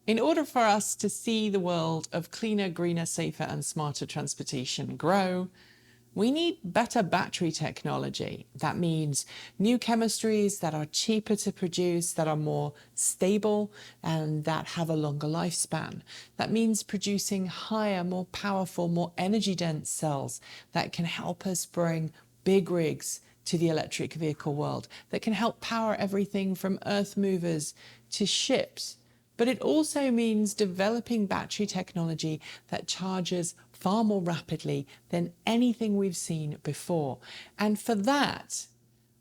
In order for us to see the world of cleaner, greener, safer and smarter transportation grow, we need better battery technology. That means new chemistries that are cheaper to produce, that are more stable and that have a longer lifespan. That means producing higher, more powerful, more energy dense cells that can help us bring big rigs to the electric vehicle world, that can help power everything from earth movers to ships. But it also means developing battery technology that charges far more rapidly than anything we've seen before. And for that,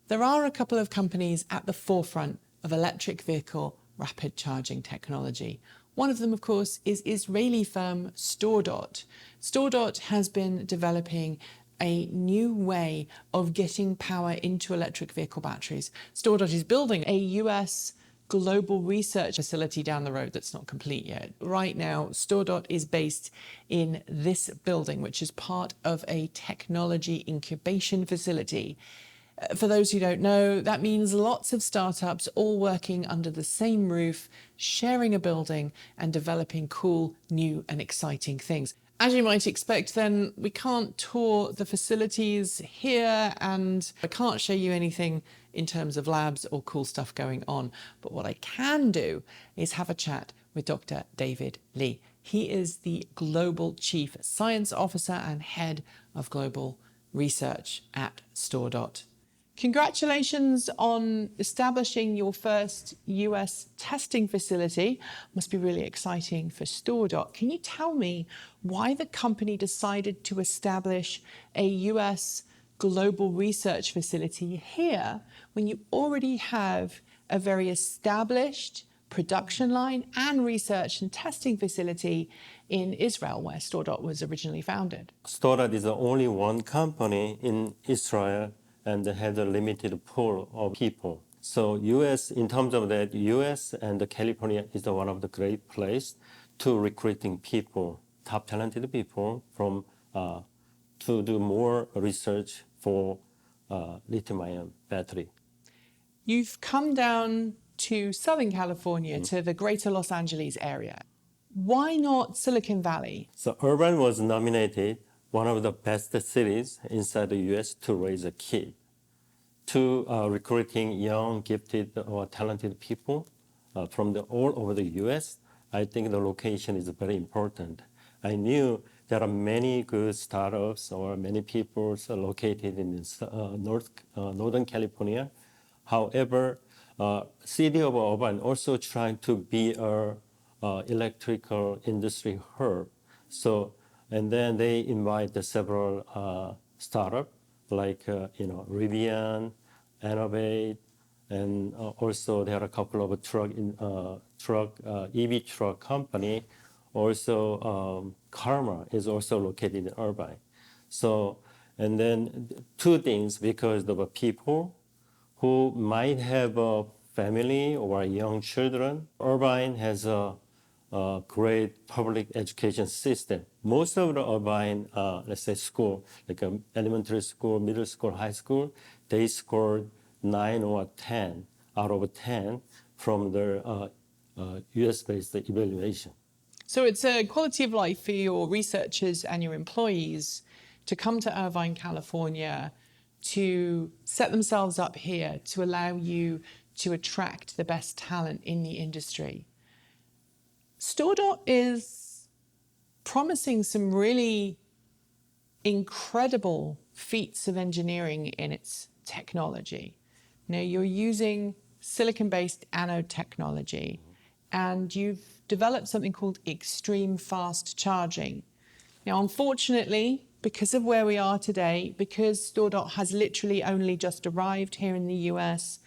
there are a couple of companies at the forefront of electric vehicle rapid charging technology. One of them, of course, is Israeli firm StoreDot. StoreDot has been developing a new way of getting power into electric vehicle batteries. StoreDot is building a US global research facility down the road that's not complete yet. Right now, StoreDot is based in this building, which is part of a technology incubation facility. For those who don't know, that means lots of startups all working under the same roof, sharing a building and developing cool, new and exciting things. As you might expect then, we can't tour the facilities here and I can't show you anything in terms of labs or cool stuff going on. But what I can do is have a chat with Dr. David Lee. He is the Global Chief Science Officer and Head of Global Research at StoreDot. Congratulations on establishing your first US testing facility. Must be really exciting for StoreDot. Can you tell me why the company decided to establish a US global research facility here when you already have a very established production line and research and testing facility in Israel, where StoreDot was originally founded? StoreDot is the only one company in Israel and had a limited pool of people. So US, in terms of that, US and California is one of the great place to recruiting people, top talented people from to do more research for lithium-ion battery. You've come down to Southern California, to the greater Los Angeles area. Why not Silicon Valley? So Irvine was nominated one of the best cities inside the US to raise a kid, to recruiting young, gifted, or talented people from all over the US. I think the location is very important. I knew there are many good startups or many people located in Northern California. However, city of Irvine also trying to be a electrical industry hub. So, and then they invite several startups like Rivian, Innovate, and also there are a couple of EV truck company. Also, Karma is also located in Irvine. So, and then two things, because of the people who might have a family or young children. Irvine has a great public education system. Most of the Irvine, let's say school, like elementary school, middle school, high school, they scored 9 or 10 out of 10 from their US-based evaluation. So it's a quality of life for your researchers and your employees to come to Irvine, California, to set themselves up here, to allow you to attract the best talent in the industry. StoreDot is promising some really incredible feats of engineering in its technology. Now, you're using silicon-based anode technology, and you've developed something called extreme fast charging. Now, unfortunately, because of where we are today, because StoreDot has literally only just arrived here in the US,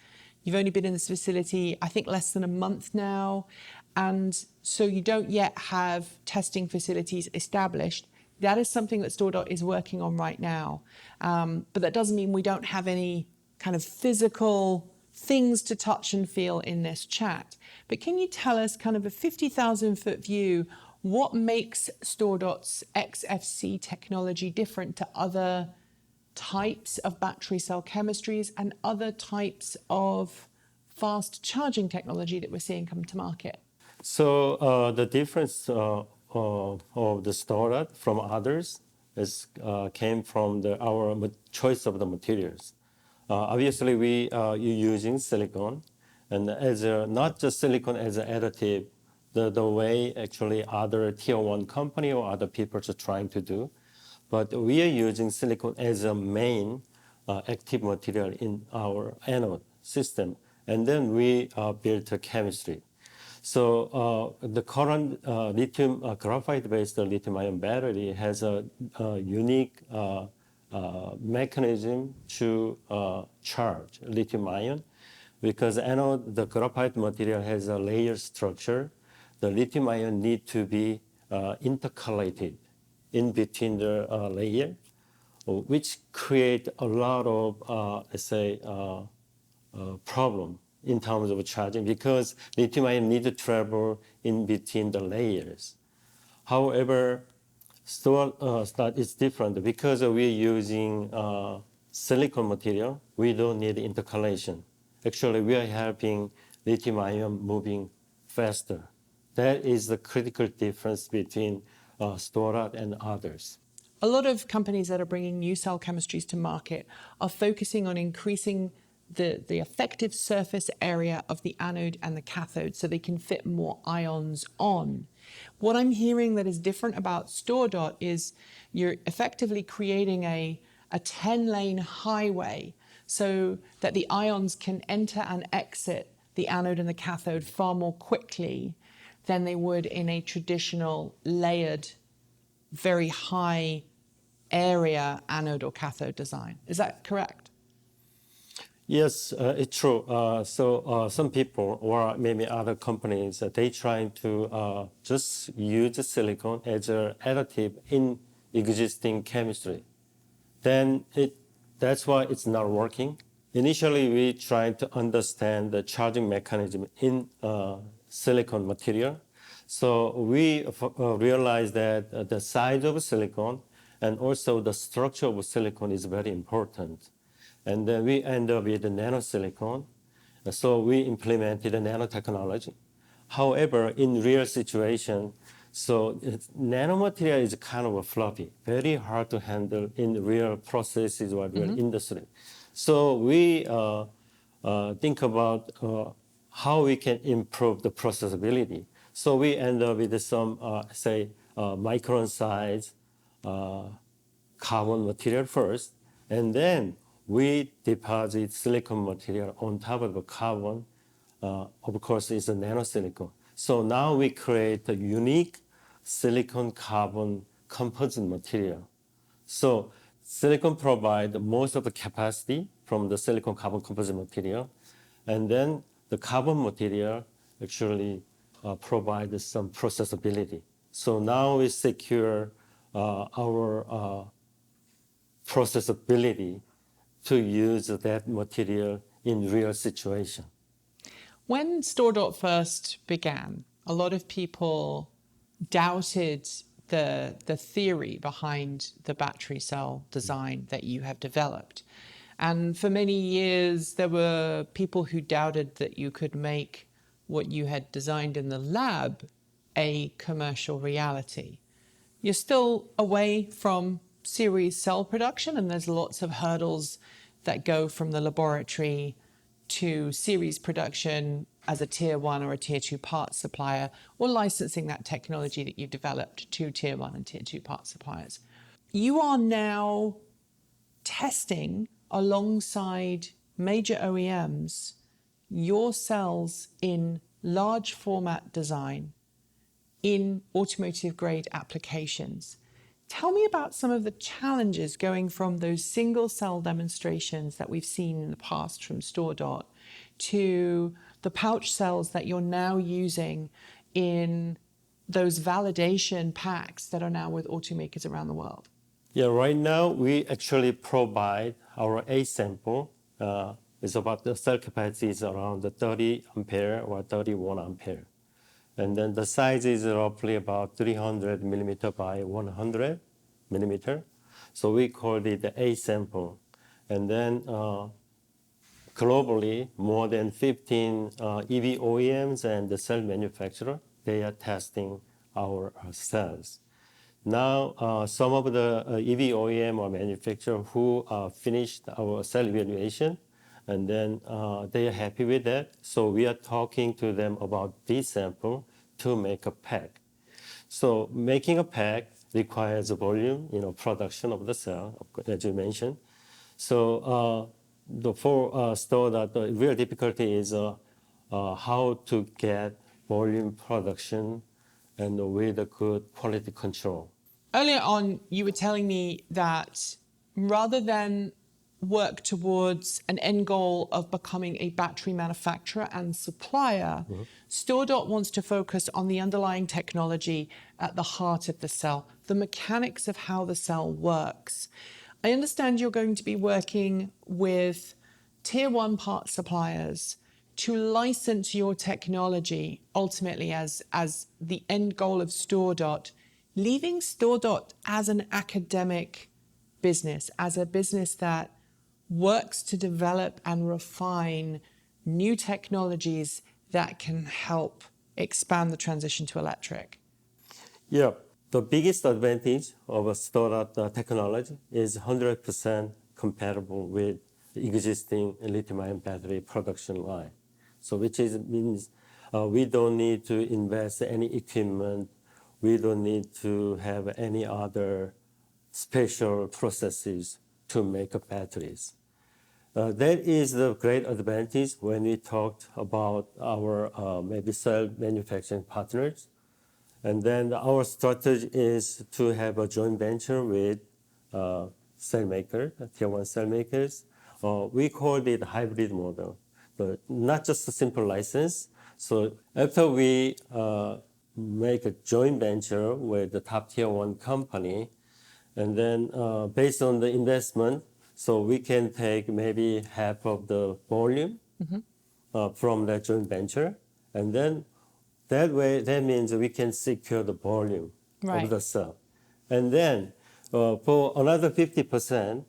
you've only been in this facility, I think, less than a month now, and so you don't yet have testing facilities established. That is something that StoreDot is working on right now. But that doesn't mean we don't have any kind of physical things to touch and feel in this chat. But can you tell us, kind of a 50,000-foot view, what makes StoreDot's XFC technology different to other types of battery cell chemistries and other types of fast charging technology that we're seeing come to market? So the difference of the StoreDot from others is came from our choice of the materials. Obviously, we are using silicon, and not just silicon as an additive, the way actually other tier one company or other people are trying to do, but we are using silicon as a main active material in our anode system, and then we built a chemistry. So the current lithium graphite-based lithium-ion battery has a unique mechanism to charge lithium-ion, because anode, the graphite material has a layer structure. The lithium-ion need to be intercalated in between the layer, which create a lot of, let's say, problem in terms of charging, because lithium-ion need to travel in between the layers. However, StoreDot is different because we're using silicon material. We don't need intercalation. Actually, we are helping lithium-ion moving faster. That is the critical difference between StoreDot and others. A lot of companies that are bringing new cell chemistries to market are focusing on increasing the effective surface area of the anode and the cathode so they can fit more ions on. What I'm hearing that is different about StoreDot is you're effectively creating a 10-lane highway so that the ions can enter and exit the anode and the cathode far more quickly than they would in a traditional layered, very high area anode or cathode design. Is that correct? Yes, it's true. So some people or maybe other companies, they trying to just use silicon as an additive in existing chemistry. Then that's why it's not working. Initially, we tried to understand the charging mechanism in silicon material. So we realized that the size of silicon and also the structure of silicon is very important. And then we end up with the nanosilicon. So we implemented the nanotechnology. However, in real situation, so nanomaterial is kind of a fluffy, very hard to handle in real processes or real industry. So we think about how we can improve the processability. So we end up with some, say, micron size carbon material first, and then we deposit silicon material on top of the carbon. Of course, it's a nanosilicon. So now we create a unique silicon carbon composite material. So silicon provides most of the capacity from the silicon carbon composite material, and then the carbon material actually provides some processability. So now we secure our processability to use that material in real situation. When StoreDot first began, a lot of people doubted the theory behind the battery cell design that you have developed. And for many years, there were people who doubted that you could make what you had designed in the lab a commercial reality. You're still away from series cell production, and there's lots of hurdles that go from the laboratory to series production as a tier one or a tier two part supplier, or licensing that technology that you've developed to tier one and tier two part suppliers. You are now testing alongside major OEMs your cells in large format design in automotive grade applications. Tell me about some of the challenges going from those single cell demonstrations that we've seen in the past from StoreDot to the pouch cells that you're now using in those validation packs that are now with automakers around the world. Yeah, right now we actually provide our A sample. It's about the cell capacity is around the 30 ampere or 31 ampere. And then the size is roughly about 300 millimeter by 100 millimeter. So we call it the A sample. And then globally, more than 15 EV OEMs and the cell manufacturer, they are testing our cells. Now, some of the EV OEM or manufacturer who finished our cell evaluation, and then they are happy with that. So we are talking to them about this sample to make a pack. So making a pack requires a volume, production of the cell, as you mentioned. So for StoreDot, the real difficulty is how to get volume production and with a good quality control. Earlier on, you were telling me that rather than work towards an end goal of becoming a battery manufacturer and supplier, StoreDot wants to focus on the underlying technology at the heart of the cell, the mechanics of how the cell works. I understand you're going to be working with tier one part suppliers to license your technology ultimately as the end goal of StoreDot, leaving StoreDot as an academic business, as a business that works to develop and refine new technologies that can help expand the transition to electric. Yeah, the biggest advantage of a StoreDot technology is 100% compatible with the existing lithium-ion battery production line. So means we don't need to invest any equipment. We don't need to have any other special processes to make batteries. That is the great advantage when we talked about our maybe cell manufacturing partners. And then our strategy is to have a joint venture with cell makers, tier one cell makers. We call it hybrid model, but not just a simple license. So after we make a joint venture with the top tier one company, and then based on the investment, so we can take maybe half of the volume from that joint venture, and then that way, that means we can secure the volume of the cell. And then for another 50%,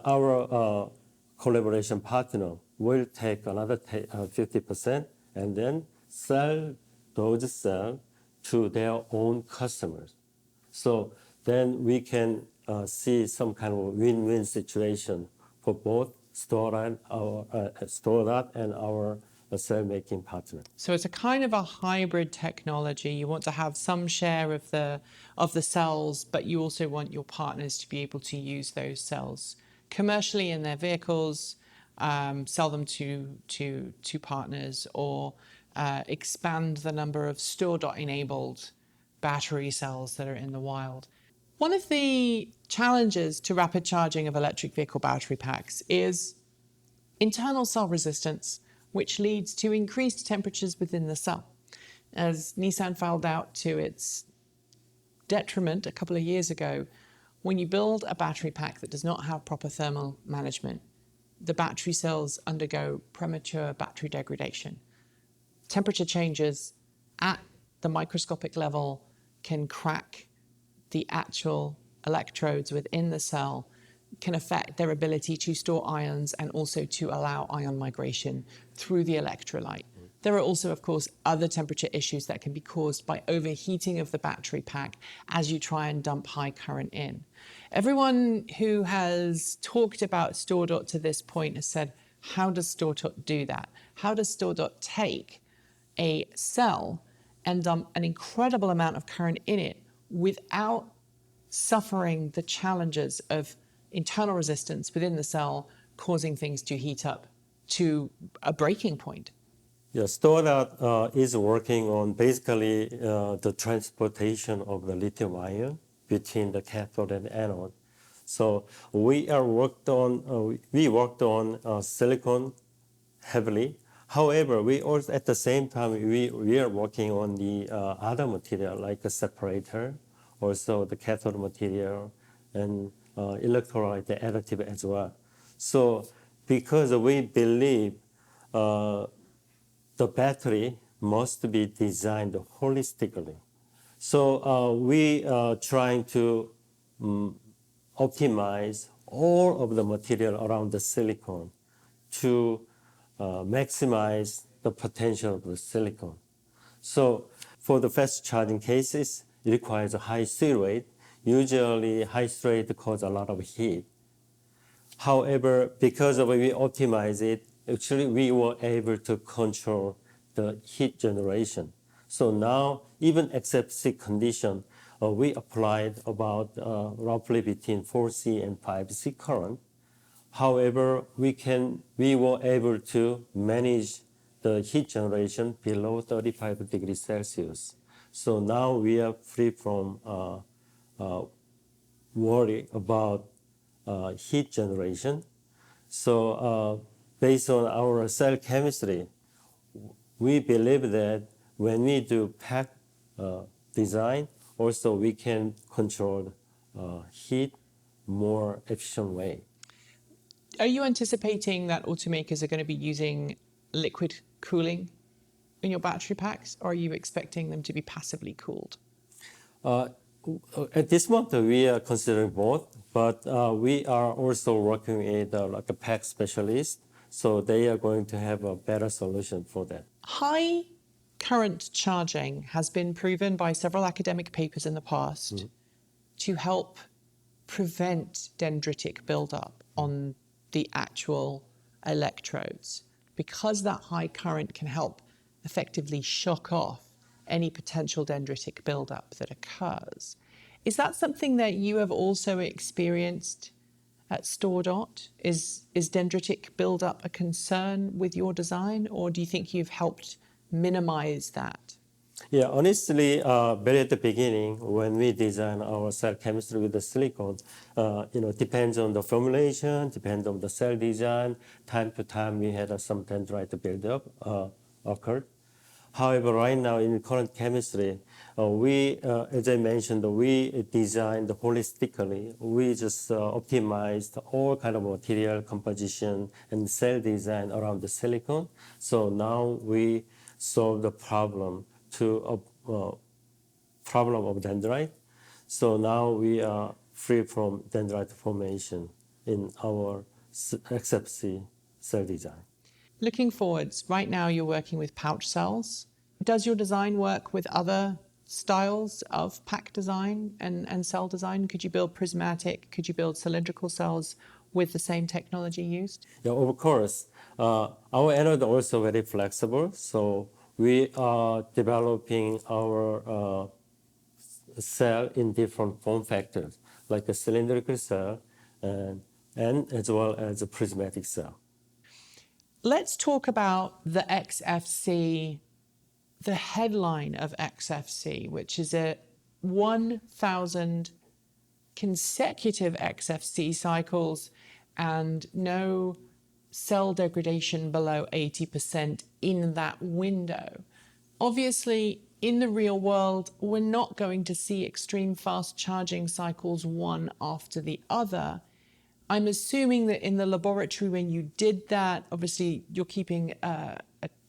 our collaboration partner will take another 50% and then sell those cells to their own customers. So then we can see some kind of win-win situation for both StoreDot and our cell-making partner. So it's a kind of a hybrid technology. You want to have some share of the cells, but you also want your partners to be able to use those cells commercially in their vehicles, sell them to partners, or expand the number of StoreDot-enabled battery cells that are in the wild. One of the challenges to rapid charging of electric vehicle battery packs is internal cell resistance, which leads to increased temperatures within the cell. As Nissan found out to its detriment a couple of years ago, when you build a battery pack that does not have proper thermal management, the battery cells undergo premature battery degradation. Temperature changes at the microscopic level can crack the actual electrodes within the cell, can affect their ability to store ions and also to allow ion migration through the electrolyte. There are also, of course, other temperature issues that can be caused by overheating of the battery pack as you try and dump high current in. Everyone who has talked about StoreDot to this point has said, how does StoreDot do that? How does StoreDot take a cell and dump an incredible amount of current in it without suffering the challenges of internal resistance within the cell, causing things to heat up to a breaking point? Yeah, StoreDot is working on basically the transportation of the lithium ion between the cathode and anode. So we worked on silicon heavily. However, we also at the same time we are working on the other material like a separator, also the cathode material, and electrolyte, the additive as well. So because we believe the battery must be designed holistically. So we are trying to optimize all of the material around the silicon to maximize the potential of the silicon. So For the fast charging cases, it requires a high C rate. Usually, high C rate causes a lot of heat. However, because of we optimize it, actually we were able to control the heat generation. So now, even XFC condition, we applied about roughly between 4C and 5C current. However, we were able to manage the heat generation below 35 degrees Celsius. So now we are free from worry about heat generation. So based on our cell chemistry, we believe that when we do pack design, also we can control heat more efficient way. Are you anticipating that automakers are going to be using liquid cooling in your battery packs, or are you expecting them to be passively cooled? At this moment, we are considering both, but we are also working with like a pack specialist, so they are going to have a better solution for that. High current charging has been proven by several academic papers in the past to help prevent dendritic buildup on the actual electrodes, because that high current can help effectively shock off any potential dendritic buildup that occurs. Is that something that you have also experienced at StoreDot? Is dendritic buildup a concern with your design, or do you think you've helped minimize that? Yeah, honestly, very at the beginning, when we design our cell chemistry with the silicon, depends on the formulation, depends on the cell design. Time to time, we had some dendrite buildup occurred. However, right now in current chemistry, as I mentioned, we designed holistically. We just optimized all kind of material composition and cell design around the silicon. So now we solve the problem of dendrite. So now we are free from dendrite formation in our XFC cell design. Looking forwards, right now you're working with pouch cells. Does your design work with other styles of pack design and cell design? Could you build prismatic? Could you build cylindrical cells with the same technology used? Yeah, of course. Our anode also very flexible, so we are developing our cell in different form factors, like a cylindrical cell and as well as a prismatic cell. Let's talk about the XFC, the headline of XFC, which is a 1,000 consecutive XFC cycles and no cell degradation below 80% in that window. Obviously, in the real world, we're not going to see extreme fast charging cycles one after the other. I'm assuming that in the laboratory, when you did that, obviously you're keeping a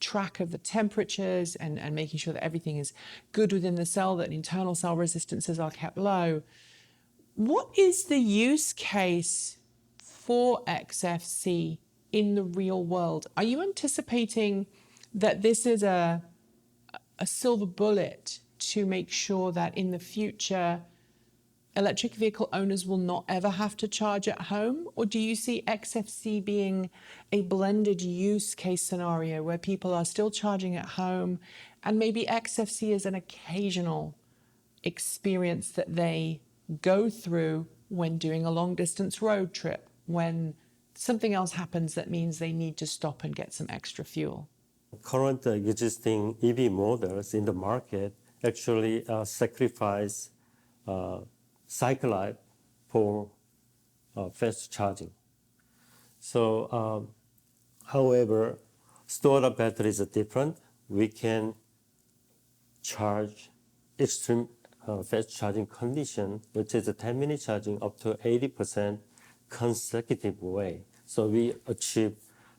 track of the temperatures and making sure that everything is good within the cell, that internal cell resistances are kept low. What is the use case for XFC in the real world? Are you anticipating that this is a silver bullet to make sure that in the future electric vehicle owners will not ever have to charge at home? Or do you see XFC being a blended use case scenario where people are still charging at home and maybe XFC is an occasional experience that they go through when doing a long distance road trip, when something else happens that means they need to stop and get some extra fuel? Current existing EV models in the market actually sacrifice cycle life for fast charging. So, however, StoreDot batteries are different. We can charge extreme fast charging condition, which is a 10-minute charging up to 80% consecutive way. So we achieve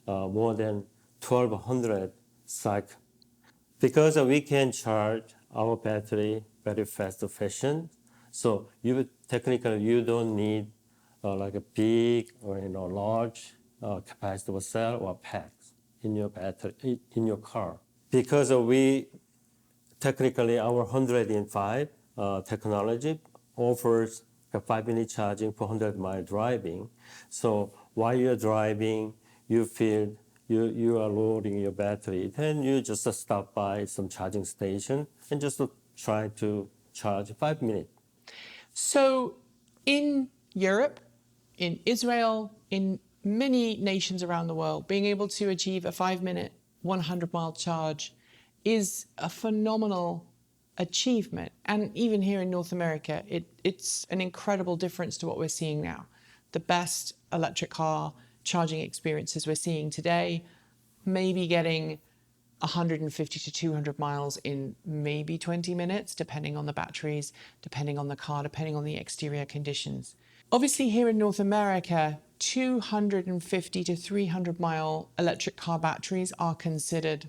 more than 1,200 cycles. Because we can charge our battery very fast fashion, so technically you don't need like a big or large capacitive cell or packs in your battery in your car. Because we technically our 105 technology offers a 5-minute charging for 100-mile driving. So while you're driving, you feel you are loading your battery, then you just stop by some charging station and just try to charge 5 minutes. So in Europe, in Israel, in many nations around the world, being able to achieve a 5-minute, 100-mile charge is a phenomenal achievement. And even here in North America, it's an incredible difference to what we're seeing now. The best electric car charging experiences we're seeing today, maybe getting 150 to 200 miles in maybe 20 minutes, depending on the batteries, depending on the car, depending on the exterior conditions. Obviously, here in North America, 250 to 300 mile electric car batteries are considered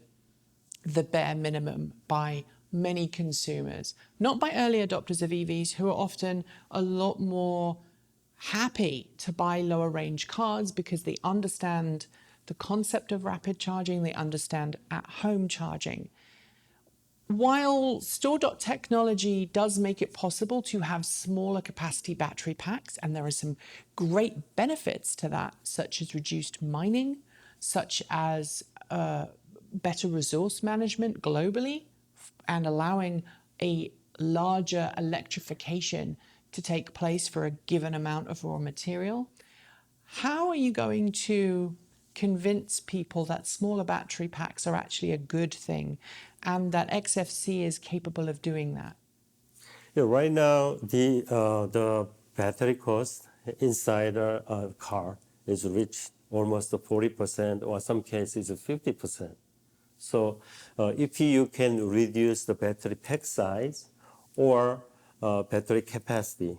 the bare minimum by many consumers, not by early adopters of EVs who are often a lot more happy to buy lower range cars because they understand the concept of rapid charging, they understand at-home charging. While StoreDot technology does make it possible to have smaller capacity battery packs, and there are some great benefits to that, such as reduced mining, such as better resource management globally, and allowing a larger electrification to take place for a given amount of raw material. How are you going to convince people that smaller battery packs are actually a good thing and that XFC is capable of doing that? Yeah, right now, the battery cost inside a car is reached almost 40%, or some cases 50%. So if you can reduce the battery pack size or battery capacity,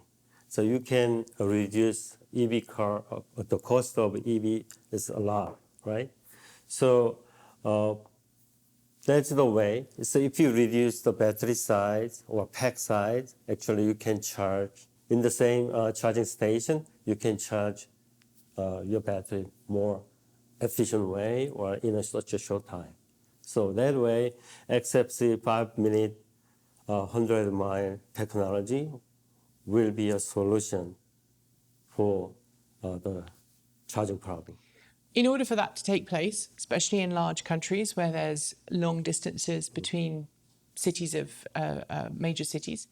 so you can reduce EV car, the cost of EV is a lot, right? So that's the way. So if you reduce the battery size or pack size, actually you can charge in the same charging station, you can charge your battery more efficient way or in such a short time. So that way, XFC 5-minute 100-mile technology will be a solution for the charging problem. In order for that to take place, especially in large countries where there's long distances between cities of major cities,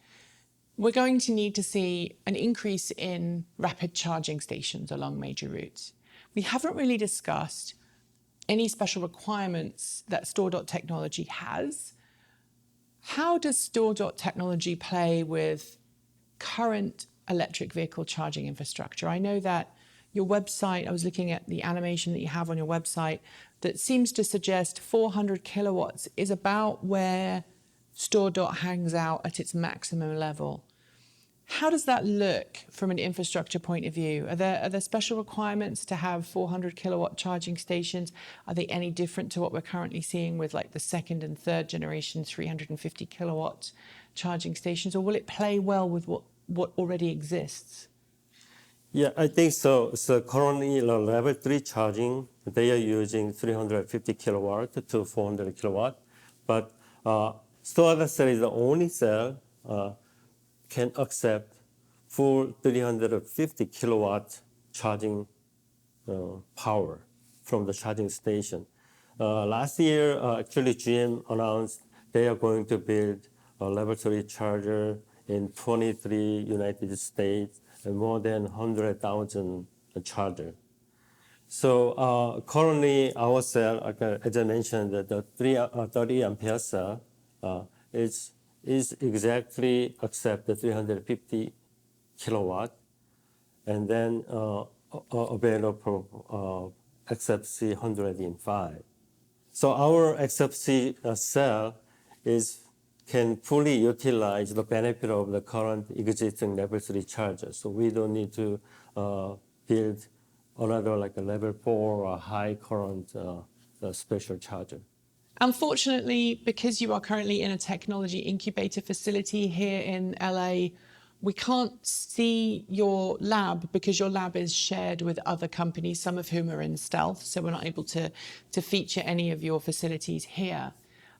we're going to need to see an increase in rapid charging stations along major routes. We haven't really discussed any special requirements that StoreDot technology has. How does StoreDot technology play with current electric vehicle charging infrastructure? I know that your website, I was looking at the animation that you have on your website, that seems to suggest 400 kilowatts is about where StoreDot hangs out at its maximum level. How does that look from an infrastructure point of view? Are there special requirements to have 400 kilowatt charging stations? Are they any different to what we're currently seeing with like the second and third generation 350 kilowatt charging stations? Or will it play well with what already exists? Yeah, I think so. So currently, the level 3 charging, they are using 350 kilowatt to 400 kilowatt. But StoreDot cell is the only cell can accept full 350 kilowatt charging power from the charging station. Last year, actually, GM announced they are going to build a level 3 charger in 23 United States and more than 100,000 chargers. So currently, our cell, as I mentioned, the 30 ampere cell is exactly accept the 350 kilowatt, and then available XFC 105. So our XFC cell can fully utilize the benefit of the current existing level 3 charger. So we don't need to build another like a level 4 or high current special charger. Unfortunately, because you are currently in a technology incubator facility here in LA, we can't see your lab because your lab is shared with other companies, some of whom are in stealth, so we're not able to feature any of your facilities here.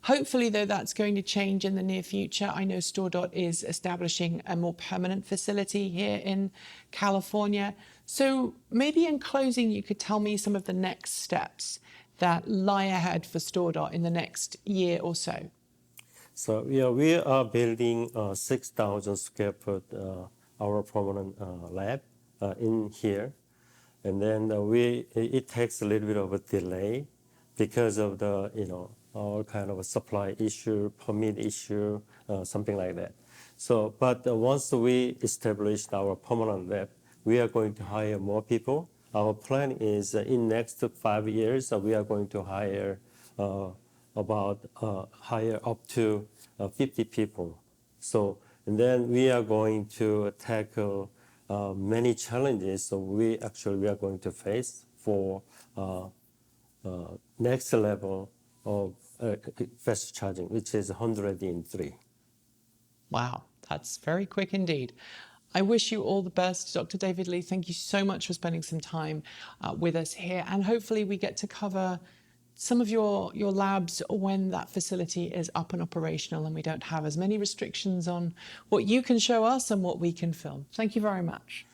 Hopefully, though, that's going to change in the near future. I know StoreDot is establishing a more permanent facility here in California. So maybe in closing, you could tell me some of the next steps that lie ahead for StoreDot in the next year or so. So yeah, we are building 6,000 square foot our permanent lab in here, and then it takes a little bit of a delay because of the all kind of a supply issue, permit issue, something like that. So, but once we established our permanent lab, we are going to hire more people. Our plan is in next 5 years we are going to hire hire up to 50 people. So, and then we are going to tackle many challenges. So we are going to face for next level of fast charging, which is 103. Wow, that's very quick indeed. I wish you all the best, Dr. David Lee. Thank you so much for spending some time with us here. And hopefully we get to cover some of your labs when that facility is up and operational and we don't have as many restrictions on what you can show us and what we can film. Thank you very much.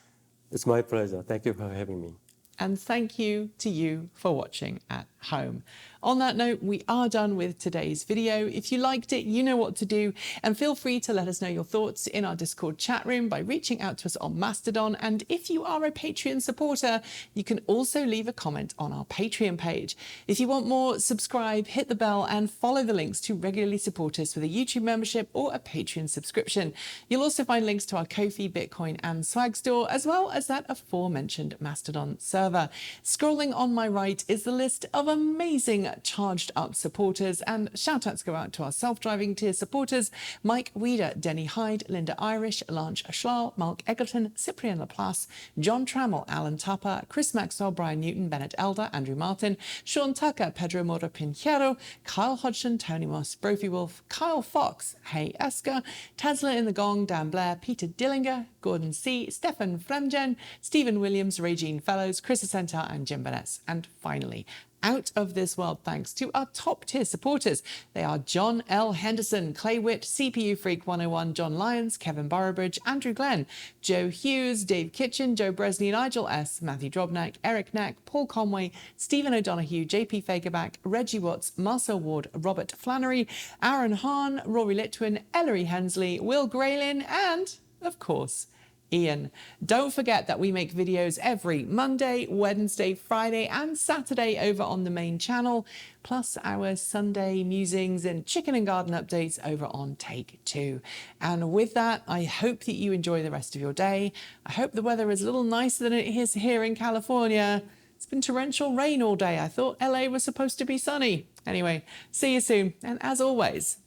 It's my pleasure. Thank you for having me. And thank you to you for watching at home. On that note, we are done with today's video. If you liked it, you know what to do, and feel free to let us know your thoughts in our Discord chat room by reaching out to us on Mastodon. And if you are a Patreon supporter, you can also leave a comment on our Patreon page. If you want more, subscribe, hit the bell, and follow the links to regularly support us with a YouTube membership or a Patreon subscription. You'll also find links to our Ko-fi, Bitcoin, and Swag store, as well as that aforementioned Mastodon server. Scrolling on my right is the list of amazing charged up supporters, and shout outs go out to our self-driving tier supporters: Mike Weeder, Denny Hyde, Linda Irish, Lange Schlal, Mark Eggleton, Cyprian Laplace, John Trammell, Alan Tupper, Chris Maxwell, Brian Newton, Bennett Elder, Andrew Martin, Sean Tucker, Pedro Mora Pinheiro, Kyle Hodgson, Tony Moss, Brophy Wolf, Kyle Fox, Hay Esker, Tesla in the Gong, Dan Blair, Peter Dillinger, Gordon C., Stefan Fremgen, Stephen Williams, Regine Fellows, Chris Asenta, and Jim Bennett. And finally, out of this world thanks to our top tier supporters. They are John L. Henderson, Clay Witt, CPU Freak 101, John Lyons, Kevin Boroughbridge, Andrew Glenn, Joe Hughes, Dave Kitchen, Joe Bresney, Nigel S., Matthew Drobnak, Eric Knack, Paul Conway, Stephen O'Donoghue, JP Fagerback, Reggie Watts, Marcel Ward, Robert Flannery, Aaron Hahn, Rory Litwin, Ellery Hensley, Will Graylin, and, of course, Ian. Don't forget that we make videos every Monday, Wednesday, Friday, and Saturday over on the main channel, plus our Sunday musings and chicken and garden updates over on Take 2. And with that, I hope that you enjoy the rest of your day. I hope the weather is a little nicer than it is here in California. It's been torrential rain all day. I thought LA was supposed to be sunny. Anyway, see you soon. And as always,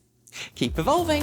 keep evolving.